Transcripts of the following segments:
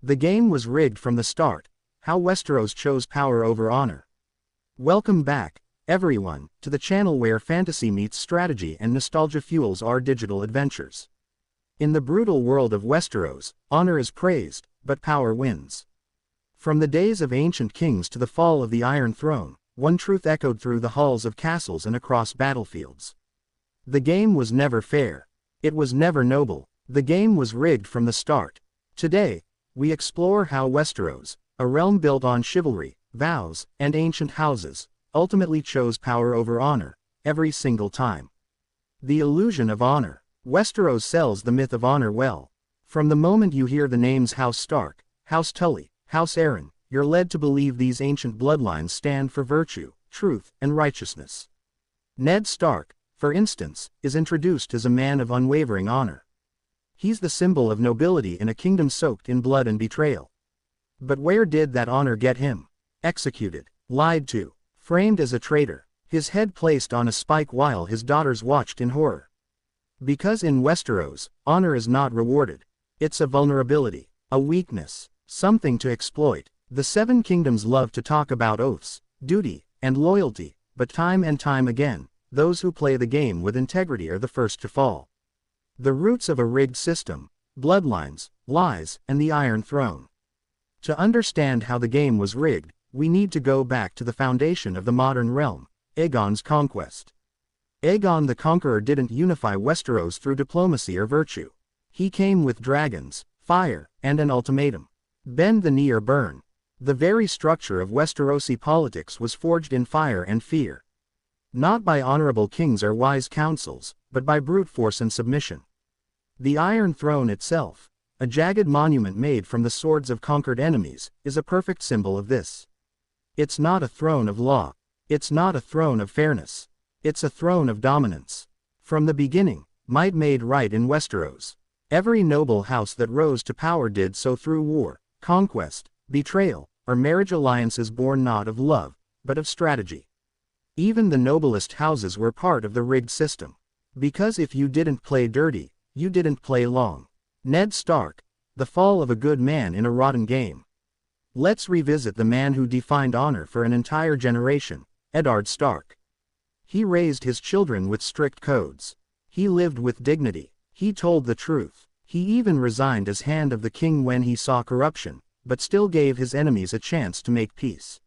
The game was rigged from the start. How Westeros chose power over honor. Welcome back, everyone, to the channel where fantasy meets strategy and nostalgia fuels our digital adventures. In the brutal world of Westeros, honor is praised, but power wins. From the days of ancient kings to the fall of the Iron Throne, one truth echoed through the halls of castles and across battlefields. The game was never fair. It was never noble. The game was rigged from the start. Today, we explore how Westeros, a realm built on chivalry, vows, and ancient houses, ultimately chose power over honor, every single time. The illusion of honor. Westeros sells the myth of honor well. From the moment you hear the names House Stark, House Tully, House Arryn, you're led to believe these ancient bloodlines stand for virtue, truth, and righteousness. Ned Stark, for instance, is introduced as a man of unwavering honor. He's the symbol of nobility in a kingdom soaked in blood and betrayal. But where did that honor get him? Executed, lied to, framed as a traitor, his head placed on a spike while his daughters watched in horror. Because in Westeros, honor is not rewarded. It's a vulnerability, a weakness, something to exploit. The Seven Kingdoms love to talk about oaths, duty, and loyalty, but time and time again, those who play the game with integrity are the first to fall. The roots of a rigged system, bloodlines, lies, and the Iron Throne. To understand how the game was rigged, we need to go back to the foundation of the modern realm, Aegon's conquest. Aegon the Conqueror didn't unify Westeros through diplomacy or virtue. He came with dragons, fire, and an ultimatum. Bend the knee or burn. The very structure of Westerosi politics was forged in fire and fear. Not by honorable kings or wise councils, but by brute force and submission. The Iron Throne itself, a jagged monument made from the swords of conquered enemies, is a perfect symbol of this. It's not a throne of law. It's not a throne of fairness. It's a throne of dominance. From the beginning, might made right in Westeros. Every noble house that rose to power did so through war, conquest, betrayal, or marriage alliances born not of love, but of strategy. Even the noblest houses were part of the rigged system. Because if you didn't play dirty, you didn't play long. Ned Stark, the fall of a good man in a rotten game. Let's revisit the man who defined honor for an entire generation, Eddard Stark. He raised his children with strict codes. He lived with dignity. He told the truth. He even resigned as Hand of the King when he saw corruption, but still gave his enemies a chance to make peace.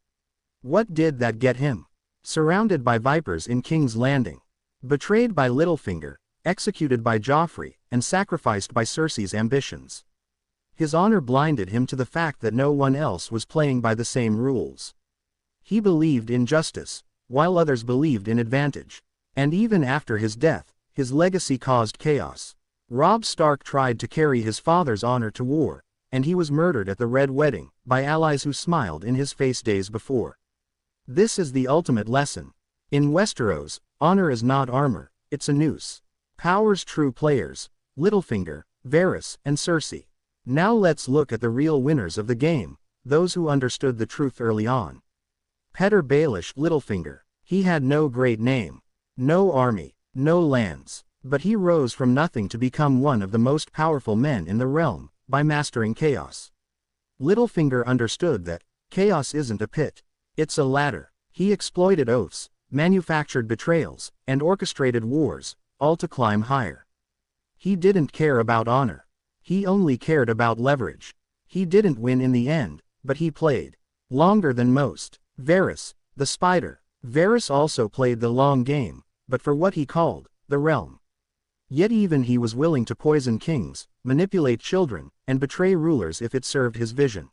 What did that get him? Surrounded by vipers in King's Landing. Betrayed by Littlefinger, executed by Joffrey, and sacrificed by Cersei's ambitions. His honor blinded him to the fact that no one else was playing by the same rules. He believed in justice, while others believed in advantage. And even after his death, his legacy caused chaos. Robb Stark tried to carry his father's honor to war, and he was murdered at the Red Wedding, by allies who smiled in his face days before. This is the ultimate lesson. In Westeros, honor is not armor, it's a noose. Power's true players, Littlefinger, Varys, and Cersei. Now let's look at the real winners of the game, those who understood the truth early on. Petyr Baelish Littlefinger. He had no great name, no army, no lands, but he rose from nothing to become one of the most powerful men in the realm, by mastering chaos. Littlefinger understood that chaos isn't a pit, it's a ladder. He exploited oaths, manufactured betrayals, and orchestrated wars, all to climb higher. He didn't care about honor. He only cared about leverage. He didn't win in the end, but he played longer than most. Varys, the Spider. Varys also played the long game, but for what he called the realm. Yet even he was willing to poison kings, manipulate children, and betray rulers if it served his vision.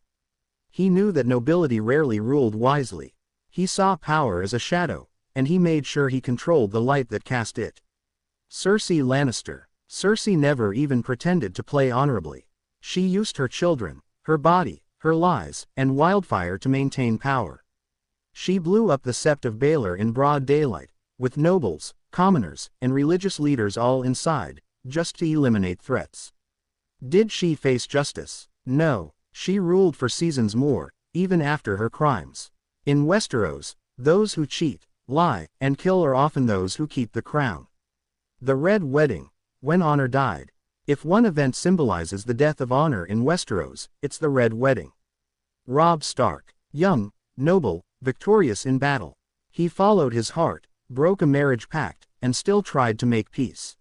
He knew that nobility rarely ruled wisely. He saw power as a shadow, and he made sure he controlled the light that cast it. Cersei Lannister. Cersei never even pretended to play honorably. She used her children, her body, her lies, and wildfire to maintain power. She blew up the Sept of Baelor in broad daylight, with nobles, commoners, and religious leaders all inside, just to eliminate threats. Did she face justice? No, she ruled for seasons more, even after her crimes. In Westeros, those who cheat, lie, and kill are often those who keep the crown. The Red Wedding. When honor died, If one event symbolizes the death of honor in Westeros, it's the Red Wedding. Robb Stark, young, noble, victorious in battle. He followed his heart, broke a marriage pact, and still tried to make peace.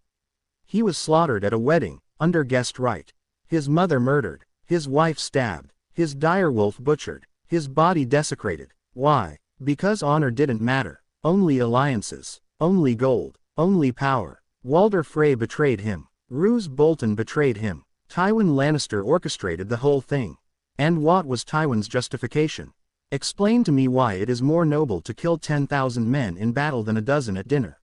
He was slaughtered at a wedding, under guest right. His mother murdered, his wife stabbed, his direwolf butchered, his body desecrated. Why? Because honor didn't matter. Only alliances, only gold, only power. Walder Frey betrayed him. Roose Bolton betrayed him. Tywin Lannister orchestrated the whole thing. And what was Tywin's justification? Explain to me why it is more noble to kill 10,000 men in battle than a dozen at dinner.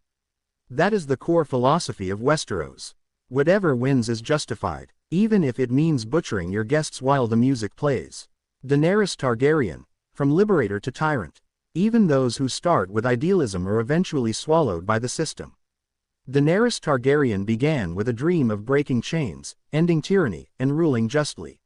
That is the core philosophy of Westeros. Whatever wins is justified, even if it means butchering your guests while the music plays. Daenerys Targaryen, from liberator to tyrant. Even those who start with idealism are eventually swallowed by the system. Daenerys Targaryen began with a dream of breaking chains, ending tyranny, and ruling justly.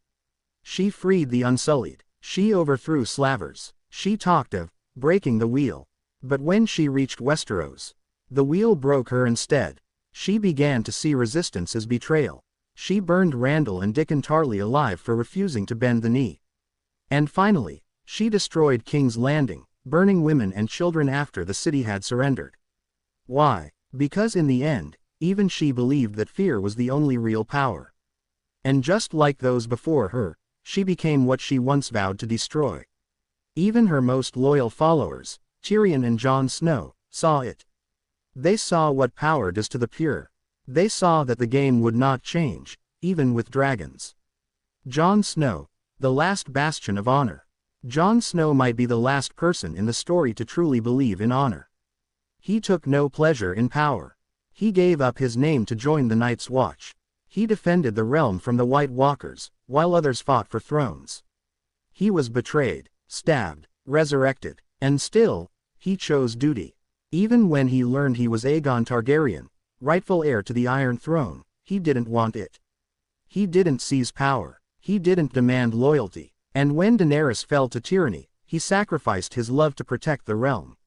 She freed the Unsullied. She overthrew slavers. She talked of breaking the wheel. But when she reached Westeros, the wheel broke her instead. She began to see resistance as betrayal. She burned Randall and Dickon Tarly alive for refusing to bend the knee. And finally, she destroyed King's Landing, burning women and children after the city had surrendered. Why? Because in the end, even she believed that fear was the only real power. And just like those before her, she became what she once vowed to destroy. Even her most loyal followers, Tyrion and Jon Snow, saw it. They saw what power does to the pure. They saw that the game would not change, even with dragons. Jon Snow, the last bastion of honor. Jon Snow might be the last person in the story to truly believe in honor. He took no pleasure in power. He gave up his name to join the Night's Watch. He defended the realm from the White Walkers, while others fought for thrones. He was betrayed, stabbed, resurrected, and still, he chose duty. Even when he learned he was Aegon Targaryen, rightful heir to the Iron Throne, he didn't want it. He didn't seize power. He didn't demand loyalty. And when Daenerys fell to tyranny, he sacrificed his love to protect the realm.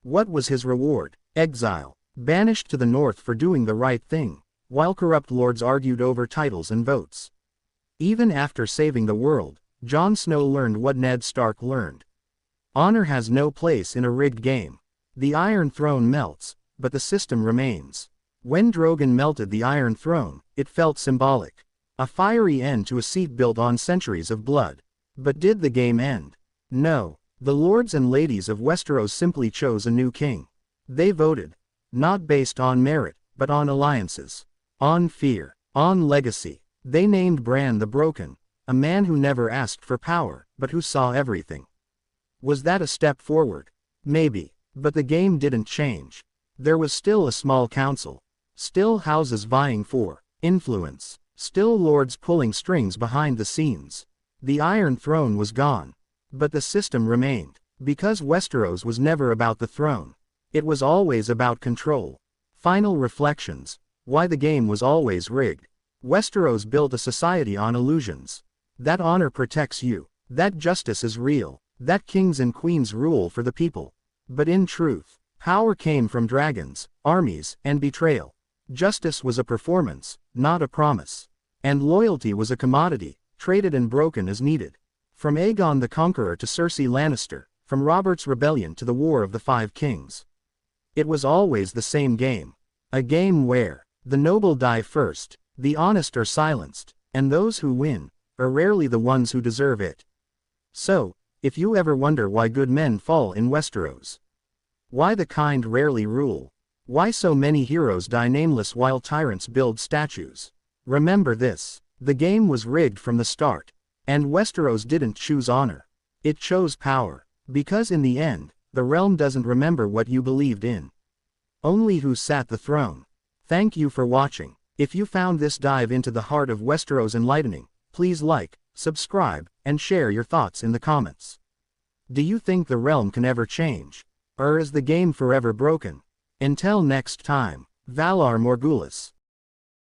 What was his reward? Exile. Banished to the north for doing the right thing, while corrupt lords argued over titles and votes. Even after saving the world, Jon Snow learned what Ned Stark learned. Honor has no place in a rigged game. The Iron Throne melts, but the system remains. When Drogon melted the Iron Throne, it felt symbolic. A fiery end to a seat built on centuries of blood. But did the game end? No. The lords and ladies of Westeros simply chose a new king. They voted. Not based on merit, but on alliances. On fear. On legacy. They named Bran the Broken, a man who never asked for power, but who saw everything. Was that a step forward? Maybe. But the game didn't change. There was still a small council. Still houses vying for influence. Still lords pulling strings behind the scenes. The Iron Throne was gone. But the system remained. Because Westeros was never about the throne. It was always about control. Final reflections. Why the game was always rigged. Westeros built a society on illusions. That honor protects you. That justice is real. That kings and queens rule for the people. But in truth, power came from dragons, armies, and betrayal. Justice was a performance, not a promise. And loyalty was a commodity, traded and broken as needed. From Aegon the Conqueror to Cersei Lannister, from Robert's Rebellion to the War of the Five Kings. It was always the same game. A game where the noble die first, the honest are silenced, and those who win are rarely the ones who deserve it. So, if you ever wonder why good men fall in Westeros, why the kind rarely rule, why so many heroes die nameless while tyrants build statues, remember this: the game was rigged from the start. And Westeros didn't choose honor. It chose power. Because in the end, the realm doesn't remember what you believed in. Only who sat the throne. Thank you for watching. If you found this dive into the heart of Westeros enlightening, please like, subscribe, and share your thoughts in the comments. Do you think the realm can ever change? Or is the game forever broken? Until next time, Valar Morghulis.